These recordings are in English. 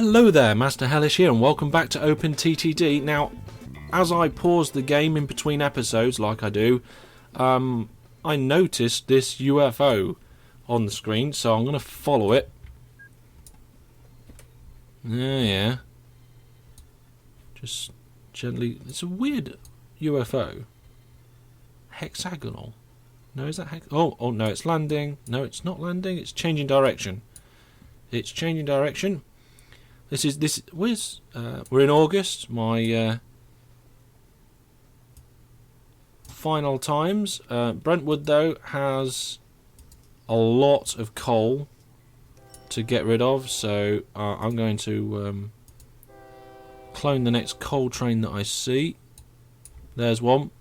Hello there, Master Hellish here, and welcome back to Open TTD. Now, as I paused the game in between episodes, like I do, I noticed this UFO on the screen, so I'm going to follow it. Yeah. Just gently... It's a weird UFO. Hexagonal. No, is that oh, no, it's landing. No, it's not landing. It's changing direction. It's changing direction. We're in August. My final times. Brentwood though has a lot of coal to get rid of, so I'm going to clone the next coal train that I see. There's one.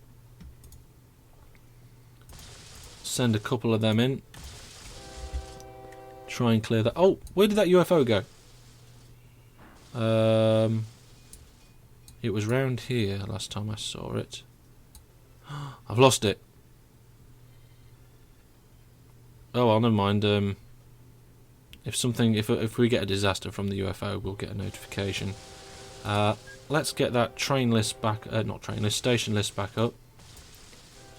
Send a couple of them in. Try and clear that. Oh, where did that UFO go? It was round here last time I saw it. I've lost it. Oh well, never mind. If we get a disaster from the UFO, we'll get a notification. Let's get that train list back. Station list back up.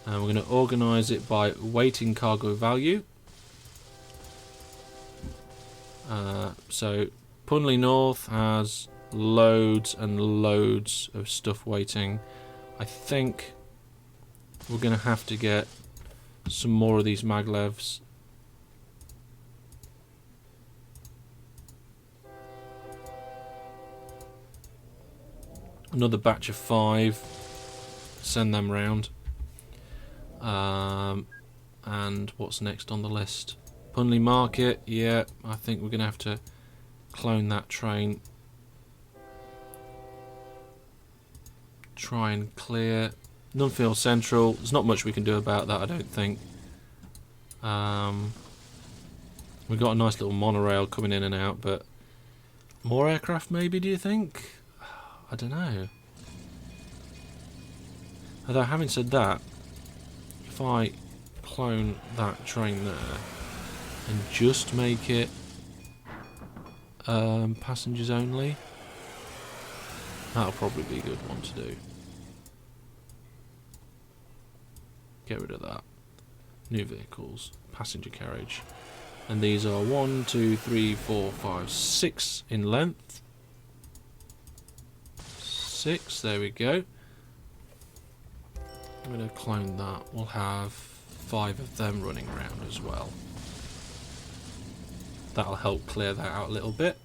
And we're going to organise it by weighting cargo value. So Punley North has loads and loads of stuff waiting. I think we're going to have to get some more of these maglevs. Another batch of 5. Send them round. And what's next on the list? Punley Market. Yeah, I think we're going to have to clone that train. Try and clear Nunfield Central. There's not much we can do about that, I don't think. We've got a nice little monorail coming in and out, but more aircraft maybe, do you think? I don't know. Although having said that, if I clone that train there and just make it passengers only, that'll probably be a good one to do. Get rid of that. New vehicles, passenger carriage, and these are 1, 2, 3, 4, 5, 6 in length. 6, there we go. I'm going to clone that. We'll have 5 of them running around as well. That'll help clear that out a little bit.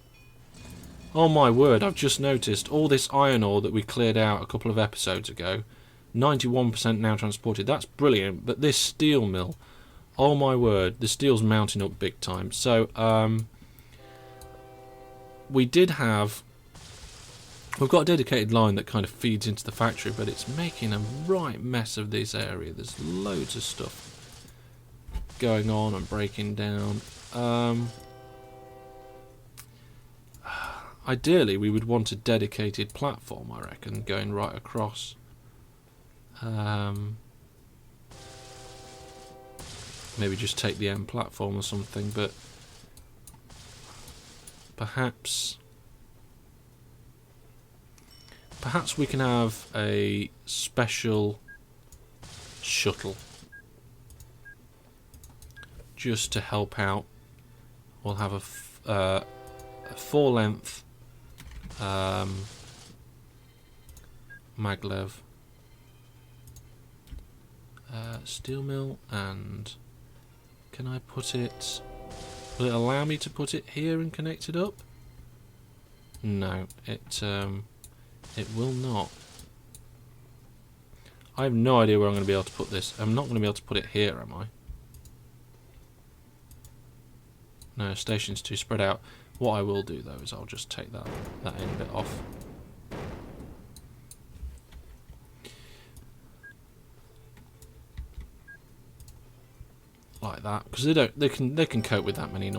Oh my word, I've just noticed all this iron ore that we cleared out a couple of episodes ago, 91% now transported. That's brilliant, but this steel mill, oh my word, the steel's mounting up big time. So we've got a dedicated line that kind of feeds into the factory, but it's making a right mess of this area. There's loads of stuff going on and breaking down. Ideally, we would want a dedicated platform, I reckon, going right across. Maybe just take the M platform or something, but perhaps we can have a special shuttle just to help out. We'll have a 4-length maglev steel mill, and can I put it? Will it allow me to put it here and connect it up? No, it will not. I have no idea where I'm going to be able to put this. I'm not going to be able to put it here, am I? No, station's too spread out. What I will do though is I'll just take that end bit off. Like that, because they can cope with that many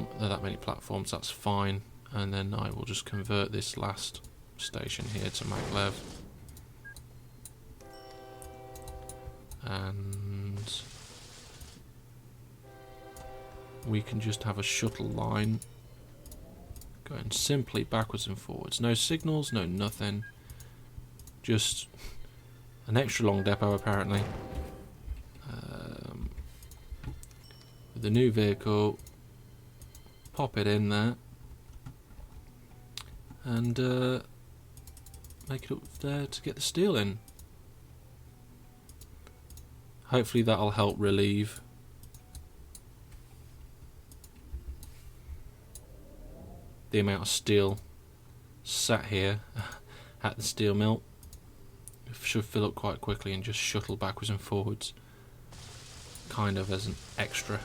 platforms. That's fine. And then I will just convert this last station here to maglev, and we can just have a shuttle line Going simply backwards and forwards. No signals, no nothing. Just an extra long depot apparently. With the new vehicle, pop it in there and make it up there to get the steel in. Hopefully that'll help relieve the amount of steel sat here at the steel mill. It should fill up quite quickly and just shuttle backwards and forwards, kind of as an extra.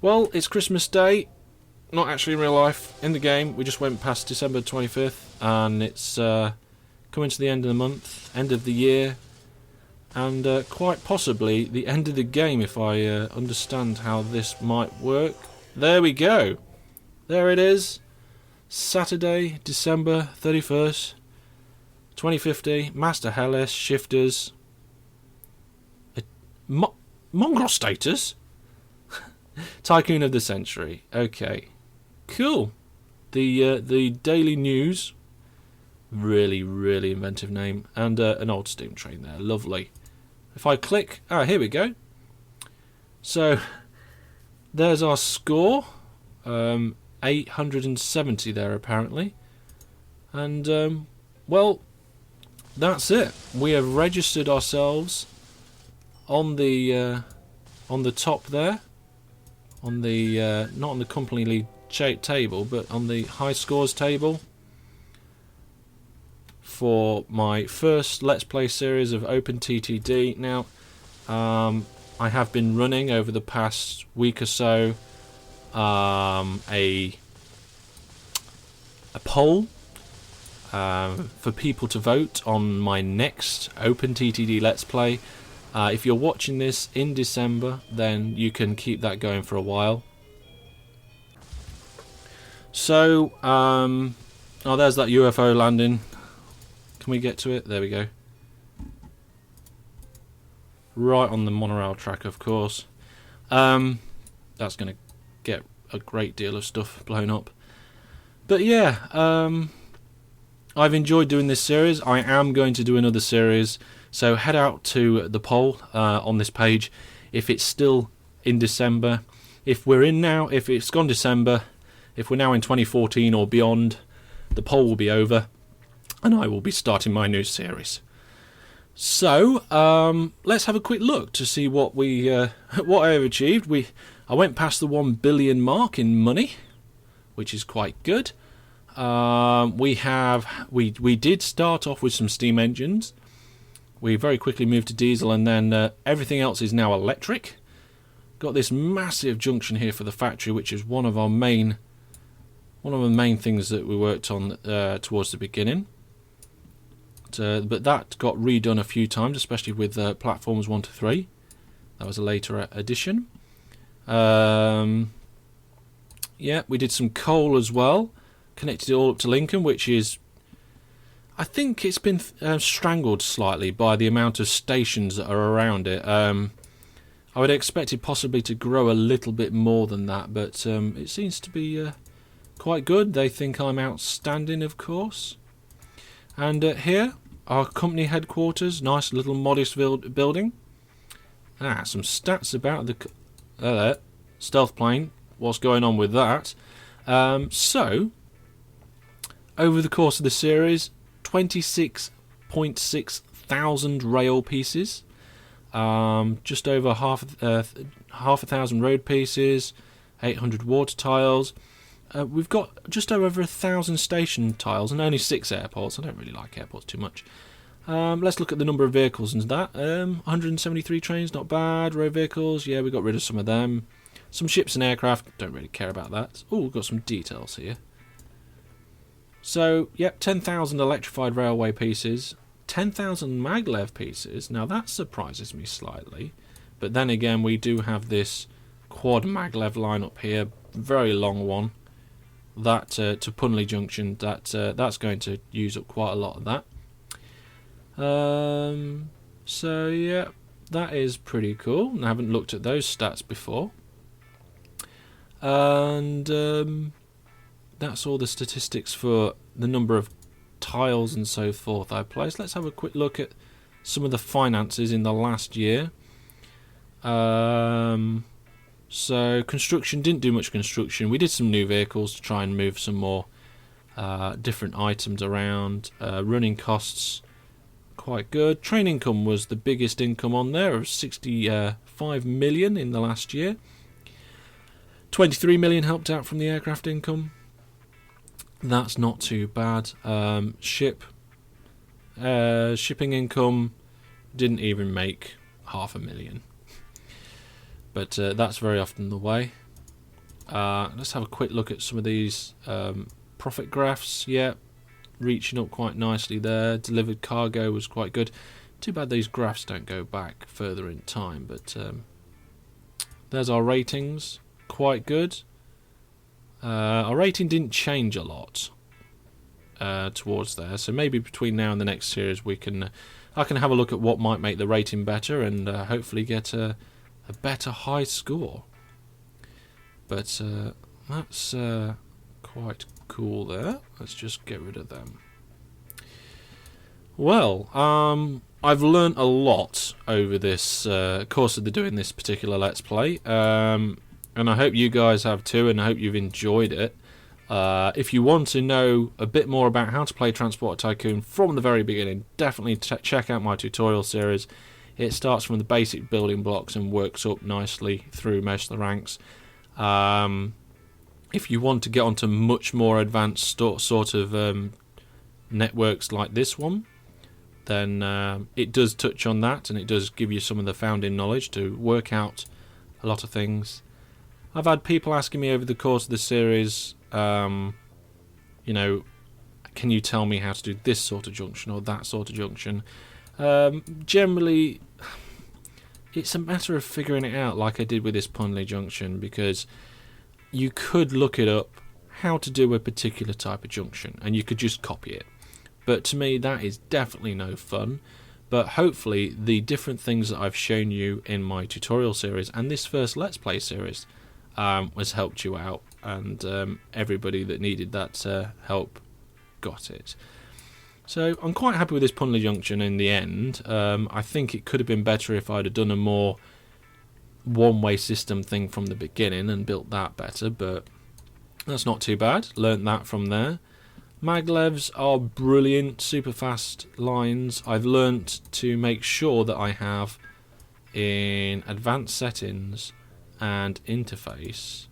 Well, it's Christmas Day, not actually in real life. In the game, we just went past December 25th, and it's coming to the end of the month, end of the year, and quite possibly the end of the game if I understand how this might work. There we go. There it is. Saturday, December 31st, 2050. Master Hellish, shifters. Mongrel status? Tycoon of the Century. Okay. Cool. The Daily News. Really, really inventive name. And an old steam train there. Lovely. If I click... Ah, here we go. So, there's our score. 870 there, apparently. And, well, that's it. We have registered ourselves on the top there. On the not on the company lead table, but on the high scores table for my first Let's Play series of Open TTD. Now, I have been running over the past week or so a poll for people to vote on my next Open TTD Let's Play. If you're watching this in December, then you can keep that going for a while. So, oh, there's that UFO landing. Can we get to it? There we go. Right on the monorail track, of course. That's going to get a great deal of stuff blown up. But yeah, I've enjoyed doing this series. I am going to do another series. So head out to the poll on this page if it's still in December. If it's gone December, if we're now in 2014 or beyond, the poll will be over and I will be starting my new series. So let's have a quick look to see what what I have achieved. I went past the 1 billion mark in money, which is quite good. We did start off with some steam engines. We very quickly moved to diesel, and then everything else is now electric. Got this massive junction here for the factory, which is one of the main things that we worked on towards the beginning. But that got redone a few times, especially with platforms 1 to 3. That was a later addition. Yeah, we did some coal as well. Connected it all up to Lincoln, which is... I think it's been strangled slightly by the amount of stations that are around it. I would expect it possibly to grow a little bit more than that, but it seems to be quite good. They think I'm outstanding, of course. And here, our company headquarters, nice little modest building. Some stats about the stealth plane, what's going on with that. So, over the course of the series, 26.6 thousand rail pieces, just over half a thousand road pieces, 800 water tiles. We've got just over 1,000 station tiles and only 6 airports. I don't really like airports too much. Let's look at the number of vehicles and that. 173 trains, not bad. Road vehicles, yeah, we got rid of some of them. Some ships and aircraft, don't really care about that. Oh, we've got some details here. So, yep, 10,000 electrified railway pieces, 10,000 maglev pieces. Now that surprises me slightly, but then again we do have this quad maglev line up here, very long one. That to Punley Junction, that's going to use up quite a lot of that. So yeah, that is pretty cool. I haven't looked at those stats before. And that's all the statistics for the number of tiles and so forth I placed. Let's have a quick look at some of the finances in the last year. So construction, didn't do much construction. We did some new vehicles to try and move some more different items around. Running costs, quite good. Train income was the biggest income on there, of 65 million in the last year. 23 million helped out from the aircraft income. That's not too bad. Shipping income didn't even make 500,000. But that's very often the way. Let's have a quick look at some of these profit graphs. Yeah, reaching up quite nicely there. Delivered cargo was quite good. Too bad these graphs don't go back further in time. But there's our ratings. Quite good. Our rating didn't change a lot towards there. So maybe between now and the next series I can have a look at what might make the rating better and hopefully get a better high score. But that's quite cool there. Let's just get rid of them. Well, I've learnt a lot over this course of doing this particular Let's Play, and I hope you guys have too, and I hope you've enjoyed it. If you want to know a bit more about how to play Transport Tycoon from the very beginning, definitely check out my tutorial series. It starts from the basic building blocks and works up nicely through most of the ranks. If you want to get onto much more advanced sort of networks like this one, then it does touch on that, and it does give you some of the founding knowledge to work out a lot of things. I've had people asking me over the course of the series, can you tell me how to do this sort of junction or that sort of junction? Generally, it's a matter of figuring it out, like I did with this Punley junction, because you could look it up how to do a particular type of junction and you could just copy it. But to me, that is definitely no fun. But hopefully the different things that I've shown you in my tutorial series and this first Let's Play series has helped you out, and everybody that needed that help got it. So I'm quite happy with this Punley junction in the end. I think it could have been better if I'd have done a more one-way system thing from the beginning and built that better, but that's not too bad. Learned that from there. Maglevs are brilliant, super fast lines. I've learnt to make sure that I have in advanced settings and interface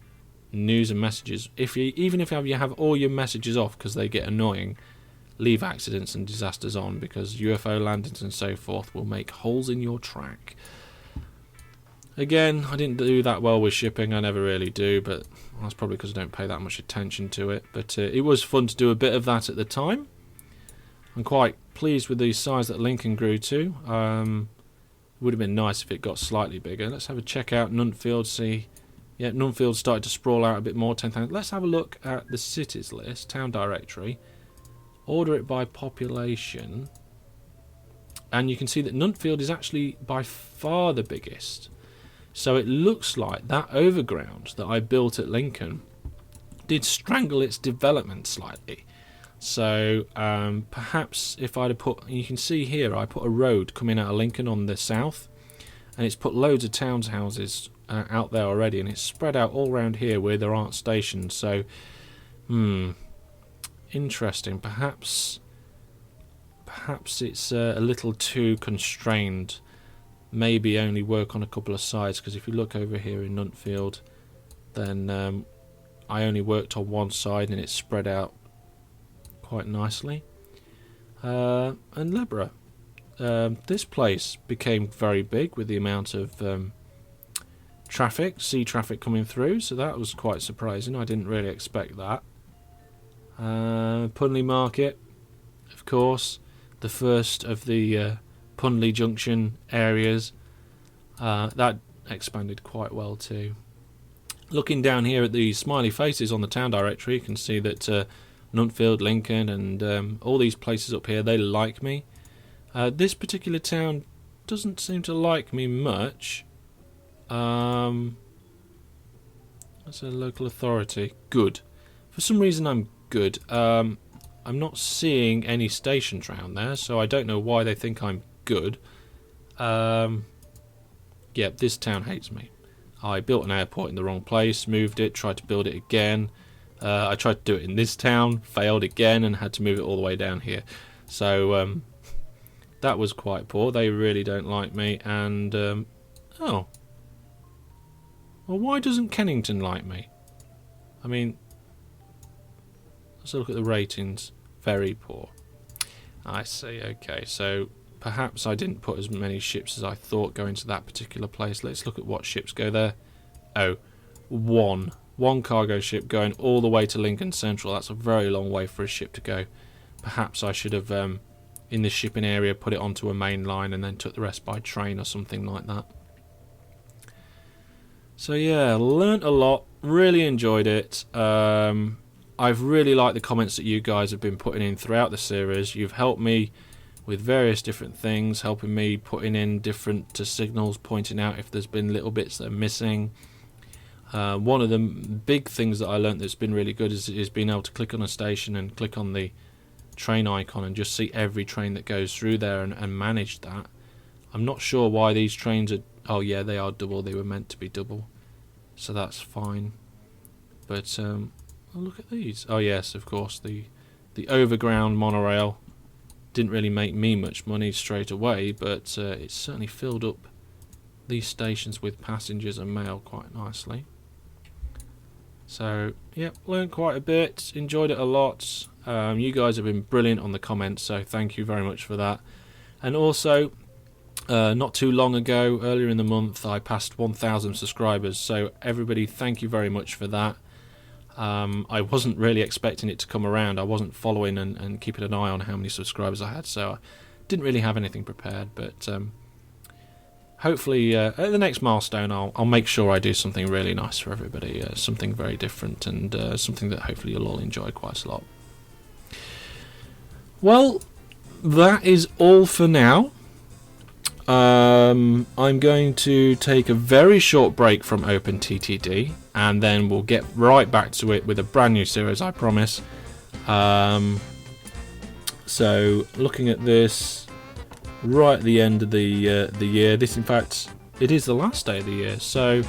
news and messages. Even if you have all your messages off because they get annoying, leave accidents and disasters on, because UFO landings and so forth will make holes in your track. Again, I didn't do that well with shipping. I never really do, but that's probably because I don't pay that much attention to it. But it was fun to do a bit of that at the time. I'm quite pleased with the size that Lincoln grew to. Would have been nice if it got slightly bigger. Let's have a check out Nuntfield. See, yeah, Nuntfield started to sprawl out a bit more. 10,000. Let's have a look at the cities list, town directory. Order it by population, and you can see that Nuntfield is actually by far the biggest. So it looks like that overground that I built at Lincoln did strangle its development slightly. So perhaps if I'd have put, you can see here, I put a road coming out of Lincoln on the south, and it's put loads of townhouses out there already, and it's spread out all around here where there aren't stations. So, interesting. Perhaps it's a little too constrained. Maybe only work on a couple of sides, because if you look over here in Nuntfield, then I only worked on one side and it's spread out quite nicely. And Lebra, this place became very big with the amount of sea traffic coming through, so that was quite surprising. I didn't really expect that. Punley Market, of course, the first of the Punley Junction areas, that expanded quite well too. Looking down here at the smiley faces on the town directory, you can see that Nuntfield, Lincoln, and all these places up here, they like me. This particular town doesn't seem to like me much. Let's That's a local authority. Good. For some reason I'm good. I'm not seeing any stations around there, so I don't know why they think I'm good. Yeah, this town hates me. I built an airport in the wrong place, moved it, tried to build it again. I tried to do it in this town, failed again, and had to move it all the way down here. So that was quite poor. They really don't like me. And oh, well, why doesn't Kennington like me? I mean, let's look at the ratings. Very poor. I see. Okay, so perhaps I didn't put as many ships as I thought going to that particular place. Let's look at what ships go there. Oh, one cargo ship going all the way to Lincoln Central. That's a very long way for a ship to go. Perhaps I should have, in this shipping area, put it onto a main line and then took the rest by train or something like that. So yeah, learnt a lot. Really enjoyed it. I've really liked the comments that you guys have been putting in throughout the series. You've helped me with various different things, helping me putting in different signals, pointing out if there's been little bits that are missing. One of the big things that I learnt that's been really good is being able to click on a station and click on the train icon and just see every train that goes through there and manage that. I'm not sure why these trains are... Oh yeah, they are double. They were meant to be double. So that's fine. But look at these. Oh yes, of course, the overground monorail didn't really make me much money straight away, but it certainly filled up these stations with passengers and mail quite nicely. So yeah, learned quite a bit, enjoyed it a lot. You guys have been brilliant on the comments, so thank you very much for that. And also, not too long ago, earlier in the month, I passed 1,000 subscribers, so everybody, thank you very much for that. I wasn't really expecting it to come around. I wasn't following and keeping an eye on how many subscribers I had, so I didn't really have anything prepared. But hopefully at the next milestone I'll make sure I do something really nice for everybody, something very different, and something that hopefully you'll all enjoy quite a lot. Well, that is all for now. I'm going to take a very short break from Open TTD, and then we'll get right back to it with a brand new series, I promise. So looking at this right at the end of the year, this, in fact, it is the last day of the year, so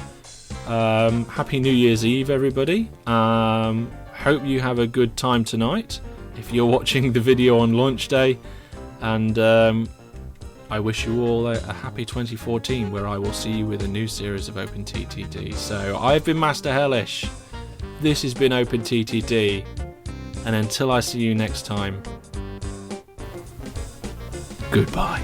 happy New Year's Eve, everybody. Hope you have a good time tonight if you're watching the video on launch day, and I wish you all a happy 2014, where I will see you with a new series of Open TTD. So I've been Master Hellish, this has been Open TTD, and until I see you next time, goodbye.